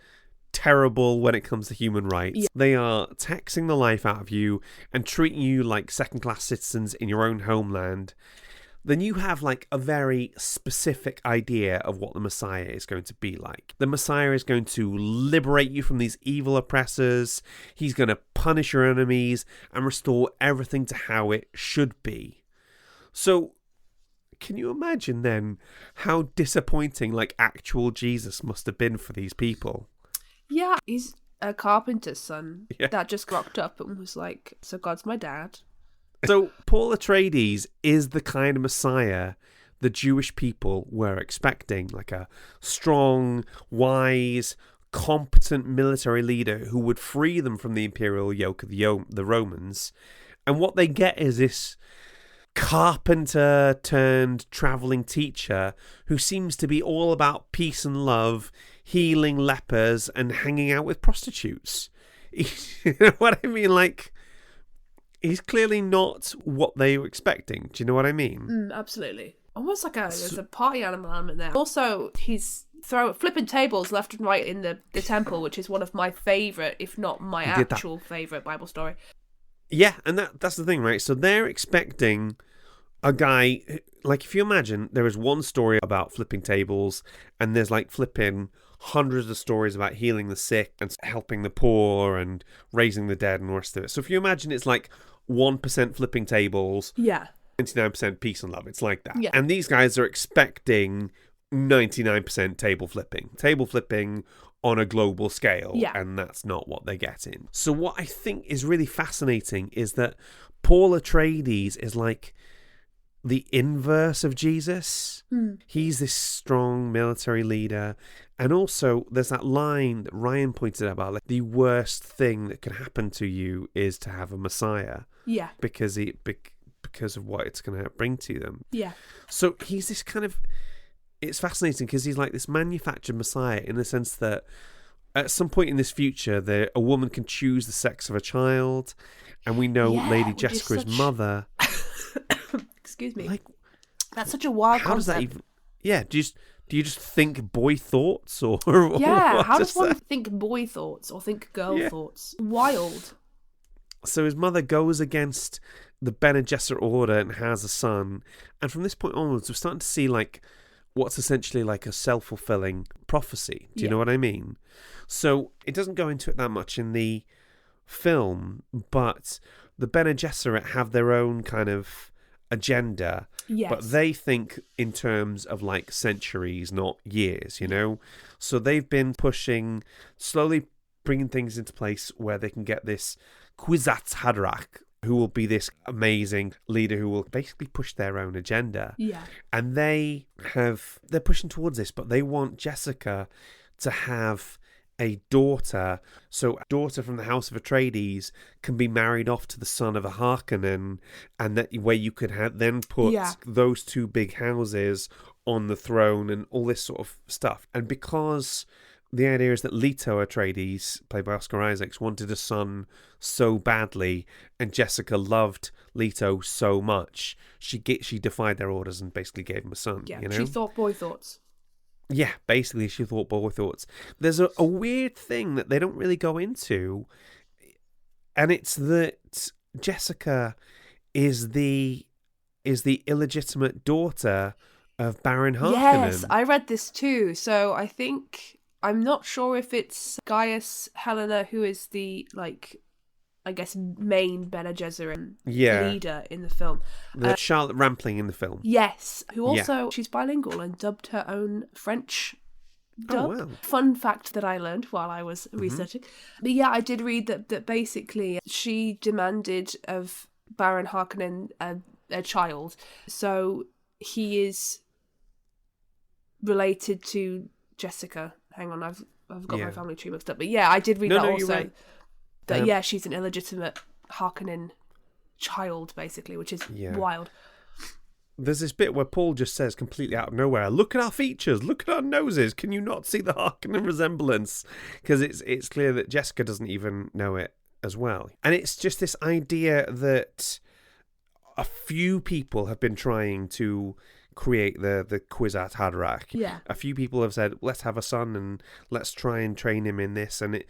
terrible when it comes to human rights. Yeah. They are taxing the life out of you and treating you like second-class citizens in your own homeland. Then you have like a very specific idea of what the Messiah is going to be like. The Messiah is going to liberate you from these evil oppressors. He's going to punish your enemies and restore everything to how it should be. So can you imagine then how disappointing like actual Jesus must have been for these people? Yeah, he's a carpenter's son that just rocked up and was like, so God's my dad. So Paul Atreides is the kind of Messiah the Jewish people were expecting, like a strong, wise, competent military leader who would free them from the imperial yoke of the Romans. And what they get is this carpenter turned traveling teacher who seems to be all about peace and love, healing lepers and hanging out with prostitutes. You know what I mean? Like, he's clearly not what they were expecting. Do you know what I mean? Absolutely. Almost like there's a party animal element there. Also, he's flipping tables left and right in the temple, which is one of my favourite, if not my actual favourite Bible story. Yeah, and that's the thing, right? So they're expecting a guy, like if you imagine there is one story about flipping tables and there's like flipping hundreds of stories about healing the sick and helping the poor and raising the dead and the rest of it. So if you imagine it's like 1% flipping tables, 99% peace and love. It's like that. Yeah. And these guys are expecting 99% table flipping on a global scale, and that's not what they're getting. So what I think is really fascinating is that Paul Atreides is like the inverse of Jesus. He's this strong military leader, and also there's that line that Ryan pointed out about like the worst thing that can happen to you is to have a Messiah, because of what it's going to bring to them. So he's this kind of, it's fascinating because he's like this manufactured Messiah in the sense that at some point in this future, a woman can choose the sex of a child, and we know Lady Jessica's mother. Excuse me. Like, that's such a wild concept. Does that even? Yeah. Do you just think boy thoughts or? How does one think boy thoughts or think girl thoughts? Wild. So his mother goes against the Bene Gesserit order and has a son, and from this point onwards, we're starting to see like what's essentially like a self-fulfilling prophecy. Do you know what I mean? So it doesn't go into it that much in the film, but the Bene Gesserit have their own kind of agenda, but they think in terms of like centuries, not years, you know? So they've been pushing, slowly bringing things into place where they can get this Kwisatz Haderach, who will be this amazing leader who will basically push their own agenda. Yeah. And they're pushing towards this, but they want Jessica to have a daughter, so a daughter from the House of Atreides can be married off to the son of a Harkonnen, and that way you could then put those two big houses on the throne and all this sort of stuff. And because the idea is that Leto Atreides, played by Oscar Isaacs, wanted a son so badly, and Jessica loved Leto so much, she defied their orders and basically gave him a son. Yeah, you know? She thought boy thoughts. Yeah, basically she thought boy thoughts. There's a weird thing that they don't really go into, and it's that Jessica is the illegitimate daughter of Baron Harkonnen. Yes, I read this too. So I think, I'm not sure if it's Gaius Helena who is the, like, I guess, main Bene Gesserit leader in the film. Charlotte Rampling in the film. Yes, who also, she's bilingual and dubbed her own French dub. Oh, wow. Fun fact that I learned while I was researching. But yeah, I did read that basically she demanded of Baron Harkonnen a child. So he is related to Jessica. Hang on, I've got my family tree mixed up. But yeah, I did read that also. Right. That she's an illegitimate Harkonnen child, basically, which is wild. There's this bit where Paul just says completely out of nowhere, "Look at our features, look at our noses. Can you not see the Harkonnen resemblance?" Because it's clear that Jessica doesn't even know it as well. And it's just this idea that a few people have been trying to create the Kwisatz Haderach. Yeah. A few people have said, let's have a son and let's try and train him in this. And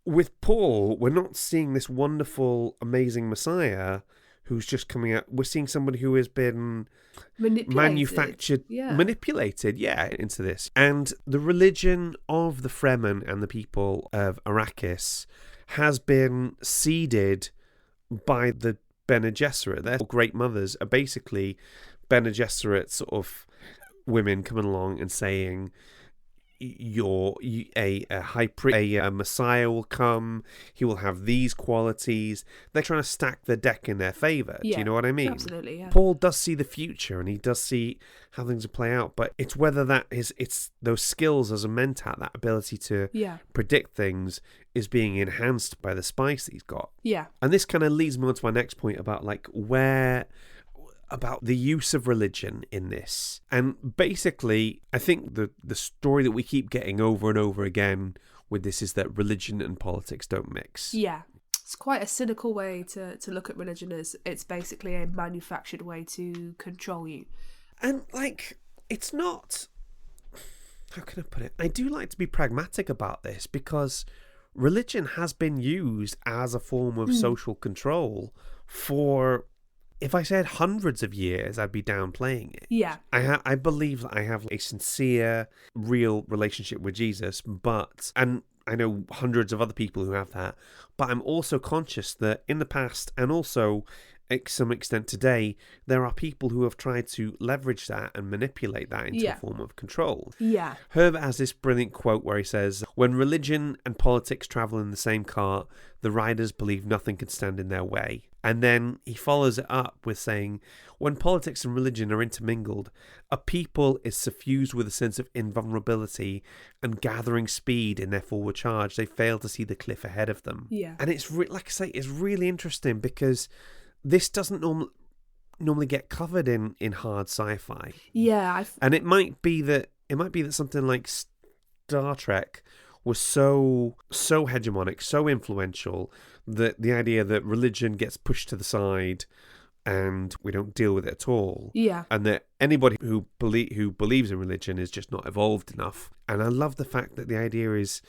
with Paul, we're not seeing this wonderful, amazing Messiah who's just coming out. We're seeing somebody who has been manufactured, manipulated, into this. And the religion of the Fremen and the people of Arrakis has been seeded by the Bene Gesserit. Their great mothers are basically Bene Gesserit sort of women coming along and saying, a Messiah will come, he will have these qualities. They're trying to stack the deck in their favour. Do you know what I mean? Absolutely, yeah. Paul does see the future and he does see how things will play out, but it's whether it's those skills as a mentat, that ability to predict things, is being enhanced by the spice that he's got. Yeah. And this kind of leads me on to my next point about about the use of religion in this. And basically, I think the story that we keep getting over and over again with this is that religion and politics don't mix. Yeah. It's quite a cynical way to look at religion, as it's basically a manufactured way to control you. And, it's not... How can I put it? I do like to be pragmatic about this, because religion has been used as a form of social control for... If I said hundreds of years, I'd be downplaying it. Yeah. I believe that I have a sincere, real relationship with Jesus, and I know hundreds of other people who have that, but I'm also conscious that in the past, and also to some extent today, there are people who have tried to leverage that and manipulate that into a form of control. Yeah. Herbert has this brilliant quote where he says, "When religion and politics travel in the same cart, the riders believe nothing can stand in their way." And then he follows it up with saying, "When politics and religion are intermingled, a people is suffused with a sense of invulnerability, and gathering speed in their forward charge, they fail to see the cliff ahead of them." Yeah. And it's like I say, it's really interesting, because this doesn't normally get covered in hard sci-fi. Yeah. And it might be that something like Star Trek was so hegemonic, so influential, that the idea that religion gets pushed to the side and we don't deal with it at all. Yeah. And that anybody who believes in religion is just not evolved enough. And I love the fact that the idea is,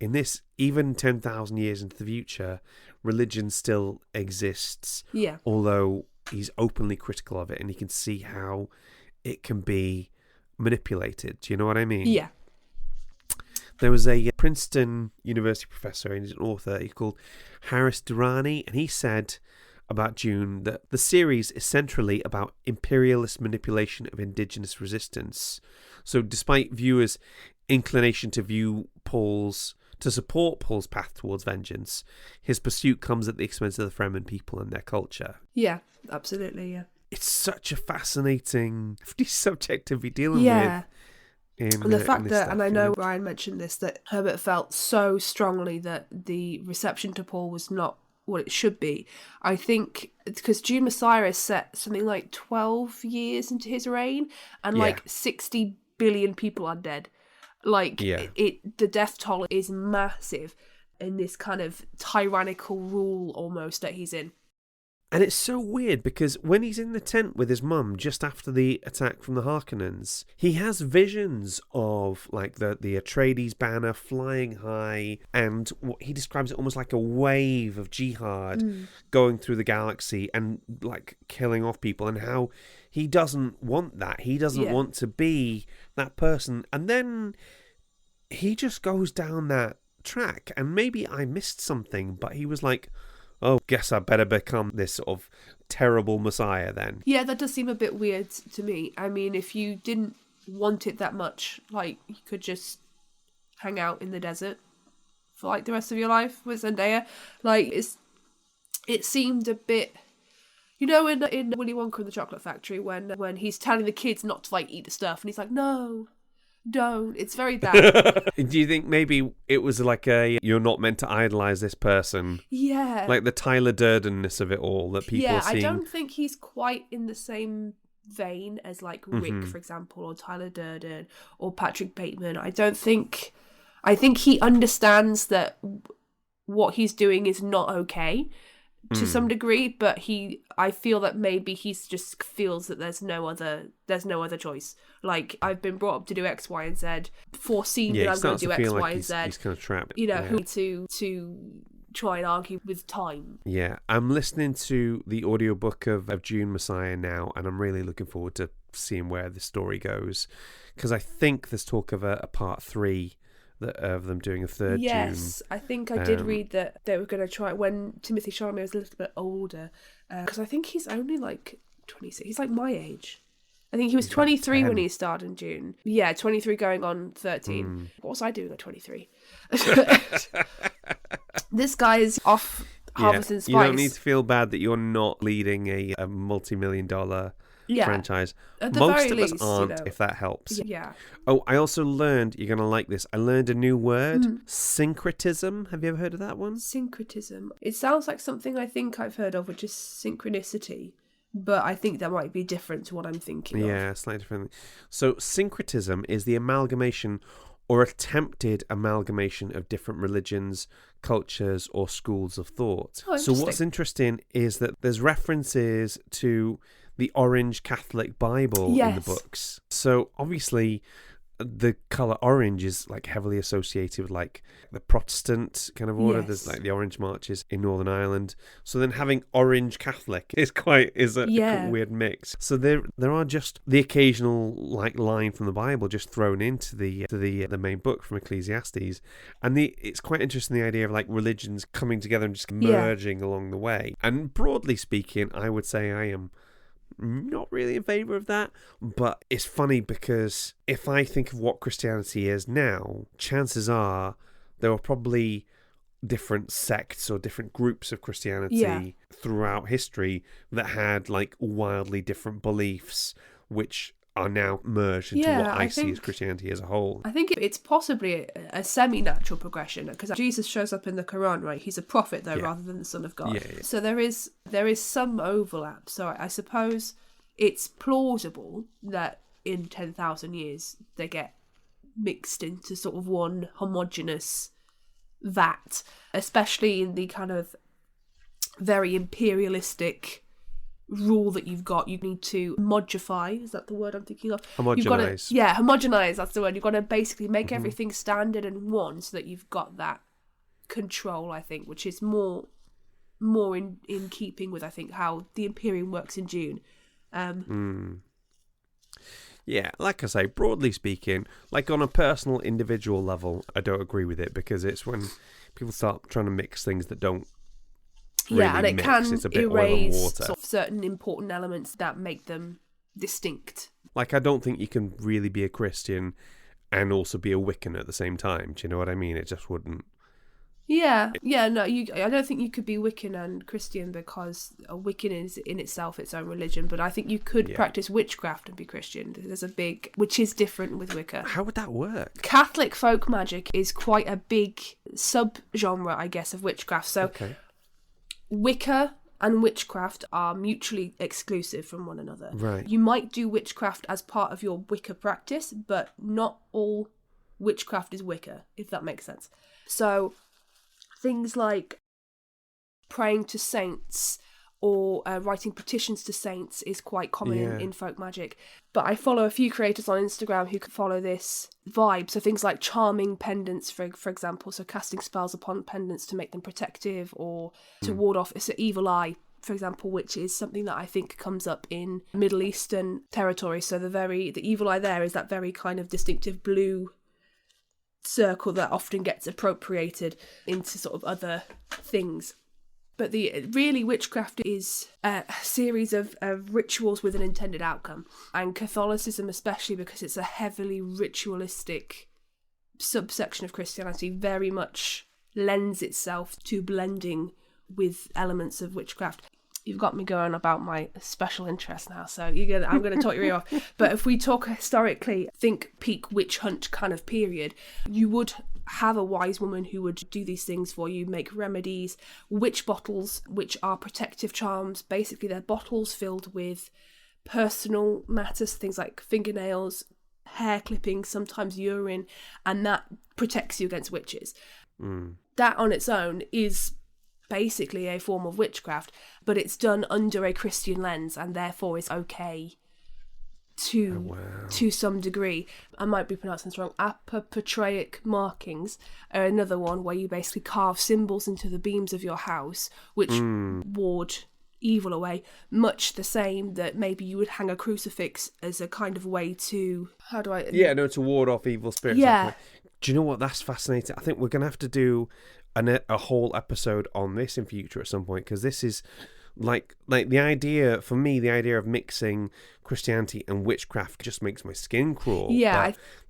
in this, even 10,000 years into the future, religion still exists. Yeah. Although he's openly critical of it, and he can see how it can be manipulated. Do you know what I mean? Yeah. There was a Princeton University professor, and he's an author, he's called Haris Durrani, and he said about Dune that the series is centrally about imperialist manipulation of indigenous resistance. So despite viewers' inclination to To support Paul's path towards vengeance, his pursuit comes at the expense of the Fremen people and their culture. Yeah, absolutely, yeah. It's such a fascinating subject to be dealing Yeah. with. And the fact that, stuff, and I know Ryan mentioned this, that Herbert felt so strongly that the reception to Paul was not what it should be. I think because Dune Messiah is set something like 12 years into his reign, and like 60 billion people are dead. Like, the death toll is massive in this kind of tyrannical rule almost that he's in. And it's so weird because when he's in the tent with his mum just after the attack from the Harkonnens, he has visions of like the Atreides banner flying high, and he describes it almost like a wave of jihad going through the galaxy and like killing off people, and how he doesn't want that. He doesn't want to be that person. And then he just goes down that track, and maybe I missed something, but he was like, oh, guess I better become this sort of terrible messiah then. Yeah, that does seem a bit weird to me. I mean, if you didn't want it that much, like, you could just hang out in the desert for, like, the rest of your life with Zendaya. Like, it seemed a bit... You know, in Willy Wonka and the Chocolate Factory, when he's telling the kids not to, like, eat the stuff, and he's like, no, don't. It's very that. Do you think maybe it was like you're not meant to idolize this person? Yeah. Like the Tyler Durden-ness of it all that people are seeing. I don't think he's quite in the same vein as like Rick, for example, or Tyler Durden or Patrick Bateman. I think he understands that what he's doing is not okay to some degree, but I feel that maybe he's just feels that there's no other choice. Like, I've been brought up to do X, Y, and Z, foreseen that I'm going to do X, Y, and Z. He's kind of trapped. You know, who to try and argue with time. Yeah, I'm listening to the audiobook of Dune Messiah now, and I'm really looking forward to seeing where the story goes, because I think there's talk of a part 3 of them doing a third Dune. Yes, I think I did read that they were going to try when Timothée Chalamet was a little bit older, because I think he's only like 26. He's like my age. I think he was 23 when he started in Dune. Yeah, 23 going on 13. What was I doing at 23? This guy is off harvesting spice. You don't need to feel bad that you're not leading a multi-million-dollar franchise. Most of us aren't, if that helps. Yeah. Oh, I also learned, you're going to like this, I learned a new word, syncretism. Have you ever heard of that one? Syncretism. It sounds like something I think I've heard of, which is synchronicity. But I think that might be different to what I'm thinking of. Yeah, slightly different. So syncretism is the amalgamation or attempted amalgamation of different religions, cultures, or schools of thought. So what's interesting is that there's references to the Orange Catholic Bible in the books. So obviously the colour orange is like heavily associated with like the Protestant kind of order. There's like the Orange Marches in Northern Ireland. So then having Orange Catholic is a weird mix. So there are just the occasional like line from the Bible just thrown into the main book from Ecclesiastes, and it's quite interesting, the idea of like religions coming together and just merging along the way. And broadly speaking, I would say I am not really in favour of that, but it's funny because if I think of what Christianity is now, chances are there were probably different sects or different groups of Christianity throughout history that had like wildly different beliefs, which are now merged into what I see as Christianity as a whole. I think it's possibly a semi-natural progression, because Jesus shows up in the Quran, right? He's a prophet, though, rather than the Son of God. So there is some overlap. So I suppose it's plausible that in 10,000 years they get mixed into sort of one homogenous vat, especially in the kind of very imperialistic rule that you've got. You need to modify, is that the word I'm thinking of? Homogenize. Homogenize, that's the word. You've got to basically make everything standard and one, so that you've got that control, I think, which is more in keeping with, I think, how the Imperium works in Dune. Yeah, like I say, broadly speaking, like on a personal individual level, I don't agree with it, because it's when people start trying to mix things that don't really and it mix. can It's a bit erase oil and water. sort of certain important elements that make them distinct. Like, I don't think you can really be a Christian and also be a Wiccan at the same time. Do you know what I mean? It just wouldn't Yeah, no, I don't think you could be Wiccan and Christian, because Wiccan is in itself its own religion, but I think you could practice witchcraft and be Christian. There's a big, which is different with Wicca. How would that work? Catholic folk magic is quite a big sub-genre, I guess, of witchcraft. So Wicca and witchcraft are mutually exclusive from one another. Right. You might do witchcraft as part of your Wicca practice, but not all witchcraft is Wicca, if that makes sense. So things like praying to saints or writing petitions to saints is quite common in folk magic. But I follow a few creators on Instagram who can follow this vibe. So things like charming pendants, for example, so casting spells upon pendants to make them protective or to ward off an evil eye, for example, which is something that I think comes up in Middle Eastern territory. So the evil eye there is that very kind of distinctive blue circle that often gets appropriated into sort of other things. But really witchcraft is a series of rituals with an intended outcome, and Catholicism, especially because it's a heavily ritualistic subsection of Christianity, very much lends itself to blending with elements of witchcraft. You've got me going about my special interest now, so I'm going to talk your ear off. But if we talk historically, think peak witch hunt kind of period, you would have a wise woman who would do these things for you, make remedies, witch bottles, which are protective charms. Basically, they're bottles filled with personal matters, things like fingernails, hair clippings, sometimes urine, and that protects you against witches. That on its own is basically a form of witchcraft, but it's done under a Christian lens and therefore is okay to some degree. I might be pronouncing this wrong. Apopatreic markings are another one where you basically carve symbols into the beams of your house which ward evil away, much the same that maybe you would hang a crucifix as a kind of way to to ward off evil spirits. Do you know what? That's fascinating. I think we're gonna have to do a whole episode on this in future at some point, because this is like the idea of mixing Christianity and witchcraft just makes my skin crawl.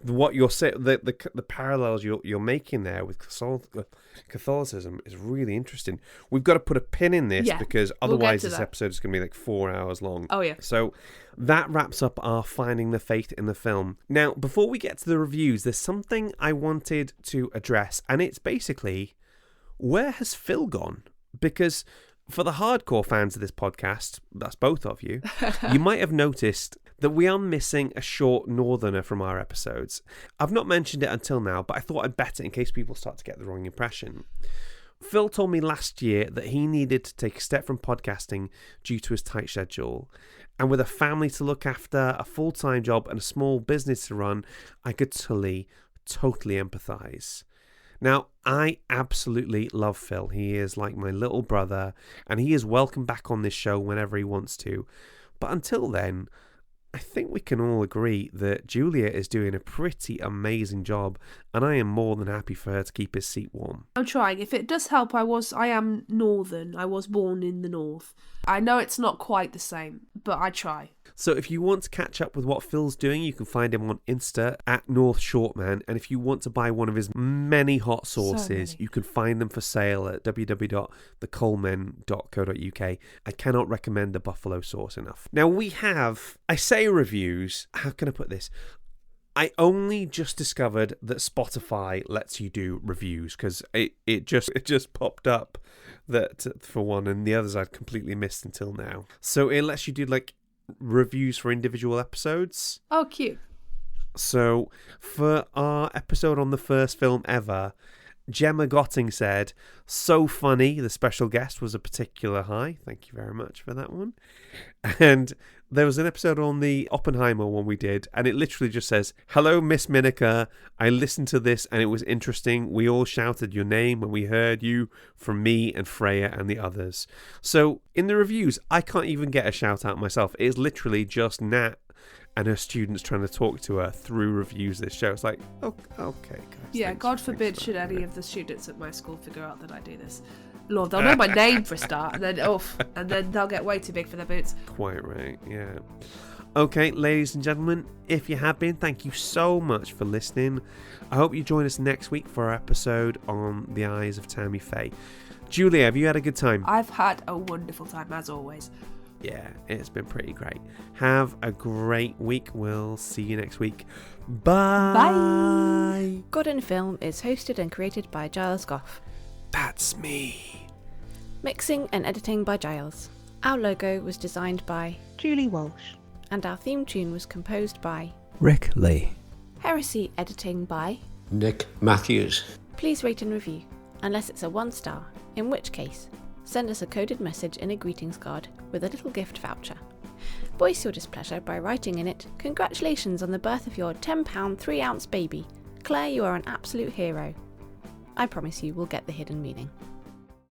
What you're saying, the parallels you're making there with Catholicism is really interesting. We've got to put a pin in this because otherwise this episode is going to be like 4 hours long. So that wraps up our finding the faith in the film. Now, before we get to the reviews, there's something I wanted to address, and it's basically, where has Phil gone? Because for the hardcore fans of this podcast, that's both of you, you might have noticed that we are missing a short northerner from our episodes. I've not mentioned it until now, but I thought I'd better in case people start to get the wrong impression. Phil told me last year that he needed to take a step from podcasting due to his tight schedule. And with a family to look after, a full-time job and a small business to run, I could totally empathise. Now, I absolutely love Phil. He is like my little brother, and he is welcome back on this show whenever he wants to. But until then, I think we can all agree that Julia is doing a pretty amazing job, and I am more than happy for her to keep his seat warm. I'm trying. If it does help, I am northern. I was born in the north. I know it's not quite the same, but I try. So if you want to catch up with what Phil's doing, you can find him on Insta at North Shortman. And if you want to buy one of his many hot sauces, you can find them for sale at www.thecolemen.co.uk. I cannot recommend the buffalo sauce enough. Now I say reviews, how can I put this? I only just discovered that Spotify lets you do reviews, because it just popped up that for one, and the others I'd completely missed until now. So it lets you do like reviews for individual episodes. Oh, cute. So for our episode on the first film ever, Gemma Gotting said, "So funny, the special guest was a particular high." Thank you very much for that one. And there was an episode on the Oppenheimer one we did, and it literally just says, "Hello, Miss Miniker. I listened to this and it was interesting. We all shouted your name when we heard you from me and Freya and the others." So in the reviews, I can't even get a shout out myself. It's literally just Nat and her students trying to talk to her through reviews of this show. It's like, oh, okay, guys. Yeah, God forbid should any of the students at my school figure out that I do this. Lord, they'll know my name for a start, and then they'll get way too big for their boots. Quite right, yeah. Okay, ladies and gentlemen, if you have been, thank you so much for listening. I hope you join us next week for our episode on The Eyes of Tammy Faye. Julia, have you had a good time? I've had a wonderful time, as always. Yeah, it's been pretty great. Have a great week. We'll see you next week. Bye. Bye. God in Film is hosted and created by Giles Goff. That's me. Mixing and editing by Giles. Our logo was designed by Julie Walsh. And our theme tune was composed by Rick Lee. Heresy editing by Nick Matthews. Please rate and review, unless it's a 1-star, in which case, send us a coded message in a greetings card with a little gift voucher. Voice your displeasure by writing in it, "Congratulations on the birth of your 10-pound 3-ounce baby. Claire, you are an absolute hero." I promise you we'll get the hidden meaning.